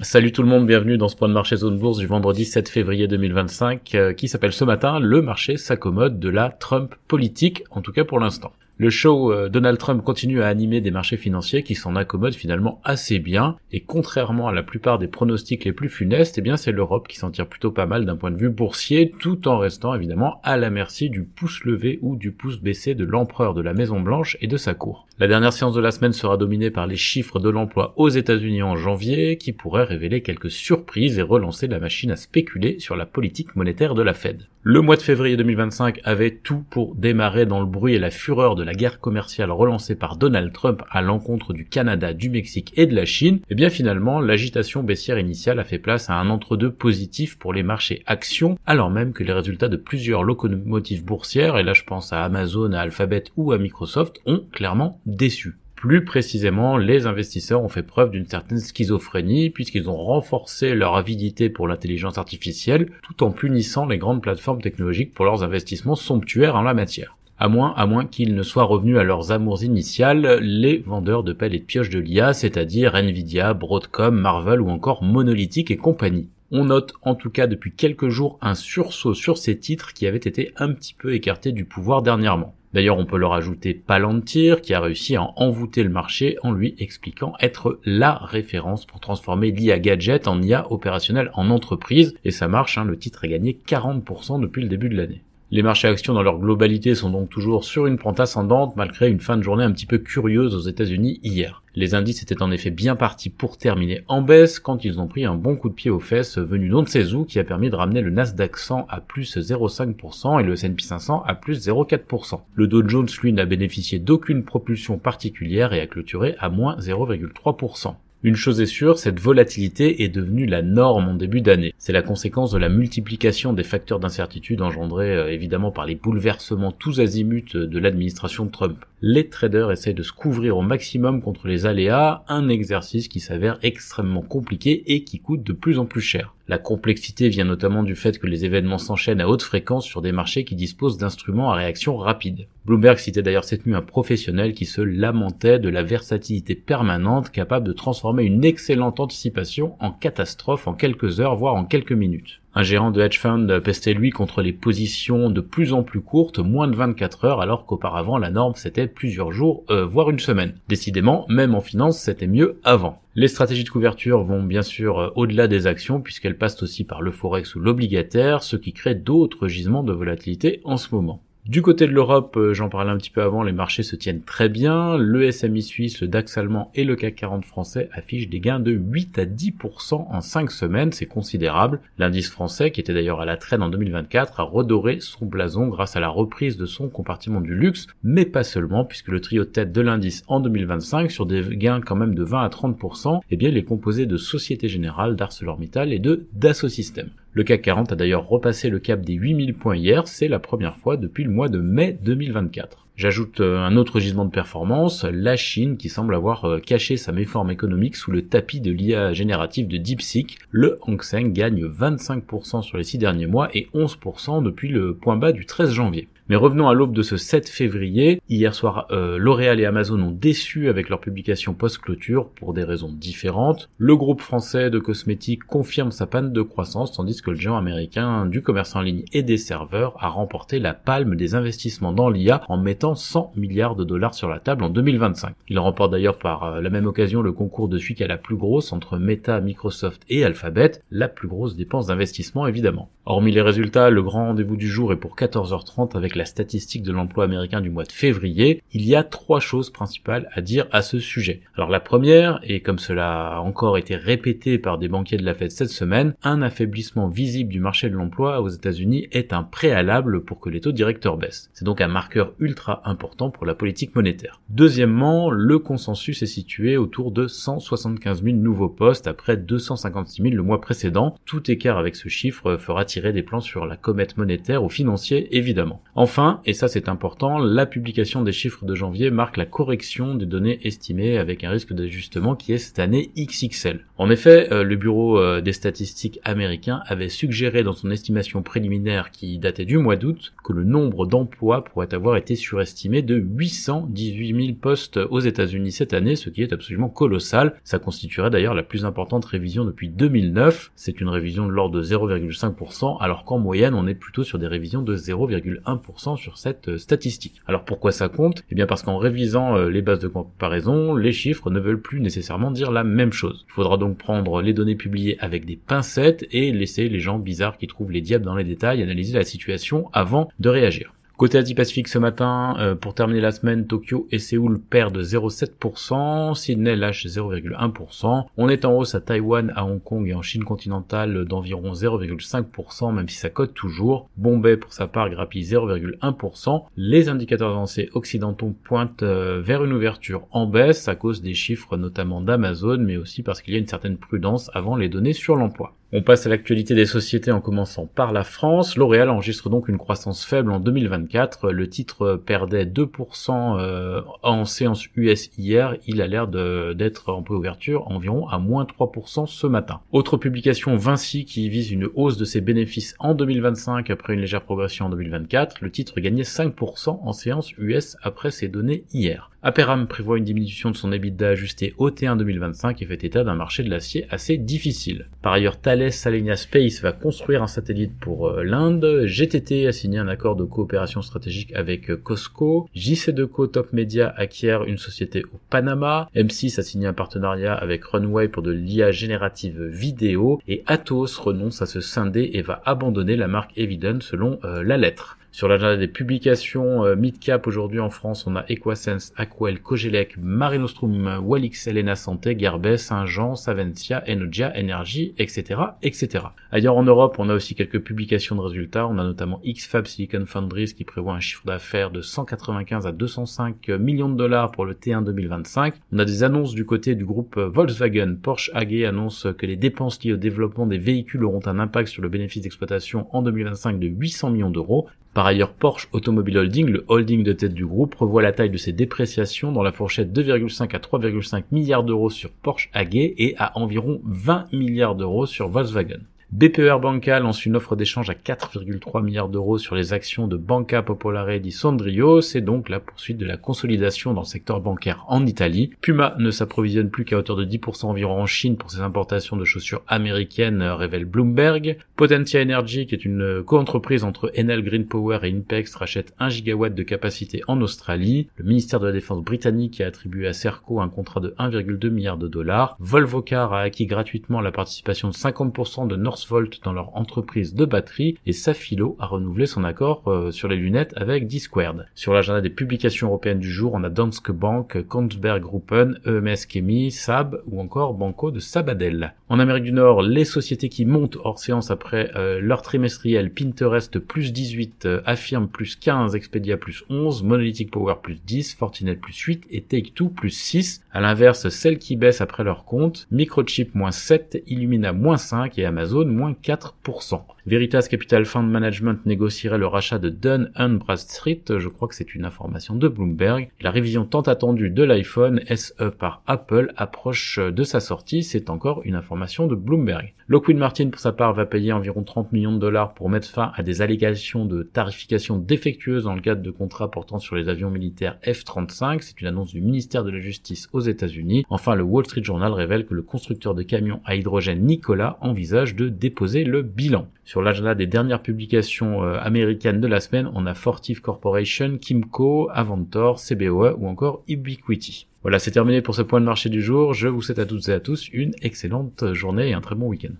Salut tout le monde, bienvenue dans ce point de marché zone bourse du vendredi 7 février 2025 qui s'appelle ce matin « Le marché s'accommode de la Trump politique », en tout cas pour l'instant. Le show Donald Trump continue à animer des marchés financiers qui s'en accommodent finalement assez bien, et contrairement à la plupart des pronostics les plus funestes, eh bien c'est l'Europe qui s'en tire plutôt pas mal d'un point de vue boursier, tout en restant évidemment à la merci du pouce levé ou du pouce baissé de l'empereur de la Maison Blanche et de sa cour. La dernière séance de la semaine sera dominée par les chiffres de l'emploi aux États-Unis en janvier, qui pourraient révéler quelques surprises et relancer la machine à spéculer sur la politique monétaire de la Fed. Le mois de février 2025 avait tout pour démarrer dans le bruit et la fureur de la guerre commerciale relancée par Donald Trump à l'encontre du Canada, du Mexique et de la Chine. Et bien finalement, l'agitation baissière initiale a fait place à un entre-deux positif pour les marchés actions, alors même que les résultats de plusieurs locomotives boursières, et là je pense à Amazon, à Alphabet ou à Microsoft, ont clairement déçu. Plus précisément, les investisseurs ont fait preuve d'une certaine schizophrénie puisqu'ils ont renforcé leur avidité pour l'intelligence artificielle tout en punissant les grandes plateformes technologiques pour leurs investissements somptuaires en la matière. À moins qu'ils ne soient revenus à leurs amours initiales, les vendeurs de pelles et de pioches de l'IA, c'est-à-dire Nvidia, Broadcom, Marvell ou encore Monolithic et compagnie. On note en tout cas depuis quelques jours un sursaut sur ces titres qui avaient été un petit peu écartés du pouvoir dernièrement. D'ailleurs, on peut leur ajouter Palantir, qui a réussi à envoûter le marché en lui expliquant être la référence pour transformer l'IA gadget en IA opérationnelle en entreprise, et ça marche, le titre a gagné 40% depuis le début de l'année. Les marchés actions dans leur globalité sont donc toujours sur une pente ascendante malgré une fin de journée un petit peu curieuse aux États-Unis hier. Les indices étaient en effet bien partis pour terminer en baisse quand ils ont pris un bon coup de pied aux fesses venu d'on ne sait où qui a permis de ramener le Nasdaq 100 à plus 0,5% et le S&P 500 à plus 0,4%. Le Dow Jones lui n'a bénéficié d'aucune propulsion particulière et a clôturé à moins 0,3%. Une chose est sûre, cette volatilité est devenue la norme en début d'année. C'est la conséquence de la multiplication des facteurs d'incertitude engendrés évidemment par les bouleversements tous azimuts de l'administration de Trump. Les traders essayent de se couvrir au maximum contre les aléas, un exercice qui s'avère extrêmement compliqué et qui coûte de plus en plus cher. La complexité vient notamment du fait que les événements s'enchaînent à haute fréquence sur des marchés qui disposent d'instruments à réaction rapide. Bloomberg citait d'ailleurs cette nuit un professionnel qui se lamentait de la versatilité permanente capable de transformer une excellente anticipation en catastrophe en quelques heures, voire en quelques minutes. Un gérant de hedge fund pestait lui contre les positions de plus en plus courtes, moins de 24 heures, alors qu'auparavant la norme c'était plusieurs jours, voire une semaine. Décidément, même en finance, c'était mieux avant. Les stratégies de couverture vont bien sûr au-delà des actions puisqu'elles passent aussi par le forex ou l'obligataire, ce qui crée d'autres gisements de volatilité en ce moment. Du côté de l'Europe, j'en parlais un petit peu avant, les marchés se tiennent très bien. Le SMI suisse, le DAX allemand et le CAC 40 français affichent des gains de 8 à 10% en 5 semaines, c'est considérable. L'indice français, qui était d'ailleurs à la traîne en 2024, a redoré son blason grâce à la reprise de son compartiment du luxe, mais pas seulement, puisque le trio de tête de l'indice en 2025, sur des gains quand même de 20 à 30%, il est composé de Société Générale, d'ArcelorMittal et de Dassault Systèmes. Le CAC 40 a d'ailleurs repassé le cap des 8000 points hier, c'est la première fois depuis le mois de mai 2024. J'ajoute un autre gisement de performance, la Chine qui semble avoir caché sa méforme économique sous le tapis de l'IA générative de DeepSeek. Le Hang Seng gagne 25% sur les 6 derniers mois et 11% depuis le point bas du 13 janvier. Mais revenons à l'aube de ce 7 février. Hier soir, L'Oréal et Amazon ont déçu avec leur publication post-clôture pour des raisons différentes. Le groupe français de cosmétiques confirme sa panne de croissance, tandis que le géant américain du commerce en ligne et des serveurs a remporté la palme des investissements dans l'IA en mettant 100 milliards de dollars sur la table en 2025. Il remporte d'ailleurs par la même occasion le concours de celui qui a la plus grosse entre Meta, Microsoft et Alphabet, la plus grosse dépense d'investissement évidemment. Hormis les résultats, le grand rendez-vous du jour est pour 14h30 avec la statistique de l'emploi américain du mois de février. Il y a 3 choses principales à dire à ce sujet. Alors la première, et comme cela a encore été répété par des banquiers de la Fed cette semaine, un affaiblissement visible du marché de l'emploi aux États-Unis est un préalable pour que les taux directeurs baissent. C'est donc un marqueur ultra important pour la politique monétaire. Deuxièmement, le consensus est situé autour de 175 000 nouveaux postes après 256 000 le mois précédent. Tout écart avec ce chiffre fera tirer des plans sur la comète monétaire ou financier évidemment. Enfin, Enfin, et ça c'est important, la publication des chiffres de janvier marque la correction des données estimées avec un risque d'ajustement qui est cette année XXL. En effet, le bureau des statistiques américain avait suggéré dans son estimation préliminaire qui datait du mois d'août que le nombre d'emplois pourrait avoir été surestimé de 818 000 postes aux États-Unis cette année, ce qui est absolument colossal. Ça constituerait d'ailleurs la plus importante révision depuis 2009. C'est une révision de l'ordre de 0,5%, alors qu'en moyenne on est plutôt sur des révisions de 0,1% sur cette statistique. Alors pourquoi ça compte ? Eh bien parce qu'en révisant les bases de comparaison, les chiffres ne veulent plus nécessairement dire la même chose. Il faudra donc prendre les données publiées avec des pincettes et laisser les gens bizarres qui trouvent les diables dans les détails analyser la situation avant de réagir. Côté Asie-Pacifique ce matin, pour terminer la semaine, Tokyo et Séoul perdent 0,7%, Sydney lâche 0,1%, on est en hausse à Taïwan, à Hong Kong et en Chine continentale d'environ 0,5%, même si ça cote toujours. Bombay pour sa part grappille 0,1%. Les indicateurs avancés occidentaux pointent vers une ouverture en baisse à cause des chiffres notamment d'Amazon, mais aussi parce qu'il y a une certaine prudence avant les données sur l'emploi. On passe à l'actualité des sociétés en commençant par la France. L'Oréal enregistre donc une croissance faible en 2024. Le titre perdait 2% en séance US hier. Il a l'air d'être en préouverture environ à moins 3% ce matin. Autre publication, Vinci qui vise une hausse de ses bénéfices en 2025 après une légère progression en 2024. Le titre gagnait 5% en séance US après ses données hier. Aperam prévoit une diminution de son EBITDA ajusté au T1 2025 et fait état d'un marché de l'acier assez difficile. Par ailleurs, Thales Alenia Space va construire un satellite pour l'Inde. GTT a signé un accord de coopération stratégique avec Costco. JC2Co Top Media acquiert une société au Panama. M6 a signé un partenariat avec Runway pour de l'IA générative vidéo. Et Atos renonce à se scinder et va abandonner la marque Eviden selon la lettre. Sur l'agenda des publications mid-cap aujourd'hui en France, on a Equasense, Aquel, Cogelec, Mare Nostrum, Walix, Elena Santé, Garbet, Saint-Jean, Savencia, Enodia, Energy, etc., etc. Ailleurs en Europe, on a aussi quelques publications de résultats. On a notamment XFAB Silicon Foundries qui prévoit un chiffre d'affaires de 195 à 205 millions de dollars pour le T1 2025. On a des annonces du côté du groupe Volkswagen. Porsche AG annonce que les dépenses liées au développement des véhicules auront un impact sur le bénéfice d'exploitation en 2025 de 800 millions d'euros. Par ailleurs, Porsche Automobile Holding, le holding de tête du groupe, revoit la taille de ses dépréciations dans la fourchette 2,5 à 3,5 milliards d'euros sur Porsche AG et à environ 20 milliards d'euros sur Volkswagen. BPER Banca lance une offre d'échange à 4,3 milliards d'euros sur les actions de Banca Popolare di Sondrio. C'est donc la poursuite de la consolidation dans le secteur bancaire en Italie. Puma ne s'approvisionne plus qu'à hauteur de 10% environ en Chine pour ses importations de chaussures américaines, révèle Bloomberg. Potentia Energy, qui est une coentreprise entre Enel Green Power et Inpex, rachète 1 gigawatt de capacité en Australie. Le ministère de la Défense britannique a attribué à Serco un contrat de 1,2 milliard de dollars. Volvo Car a acquis gratuitement la participation de 50% de Northvolt dans leur entreprise de batterie et Safilo a renouvelé son accord sur les lunettes avec D-Squared. Sur l'agenda des publications européennes du jour, on a Danske Bank, Kongsberg Gruppen, EMS Chemie, SAB ou encore Banco de Sabadell. En Amérique du Nord, les sociétés qui montent hors séance après leur trimestriel, Pinterest plus 18, Affirm plus 15, Expedia plus 11, Monolithic Power plus 10, Fortinet plus 8 et Take-Two plus 6. À l'inverse, celles qui baissent après leur compte, Microchip moins 7, Illumina moins 5 et Amazon moins 4%. Veritas Capital Fund Management négocierait le rachat de Dun & Bradstreet, je crois que c'est une information de Bloomberg. La révision tant attendue de l'iPhone SE par Apple approche de sa sortie, c'est encore une information de Bloomberg. Lockheed Martin pour sa part va payer environ 30 millions de dollars pour mettre fin à des allégations de tarification défectueuse dans le cadre de contrats portant sur les avions militaires F-35, c'est une annonce du ministère de la Justice aux États-Unis. Enfin, le Wall Street Journal révèle que le constructeur de camions à hydrogène Nikola envisage de déposer le bilan. Sur l'agenda des dernières publications américaines de la semaine, on a Fortive Corporation, Kimco, Avantor, CBOE ou encore Ubiquiti. Voilà, c'est terminé pour ce point de marché du jour. Je vous souhaite à toutes et à tous une excellente journée et un très bon week-end.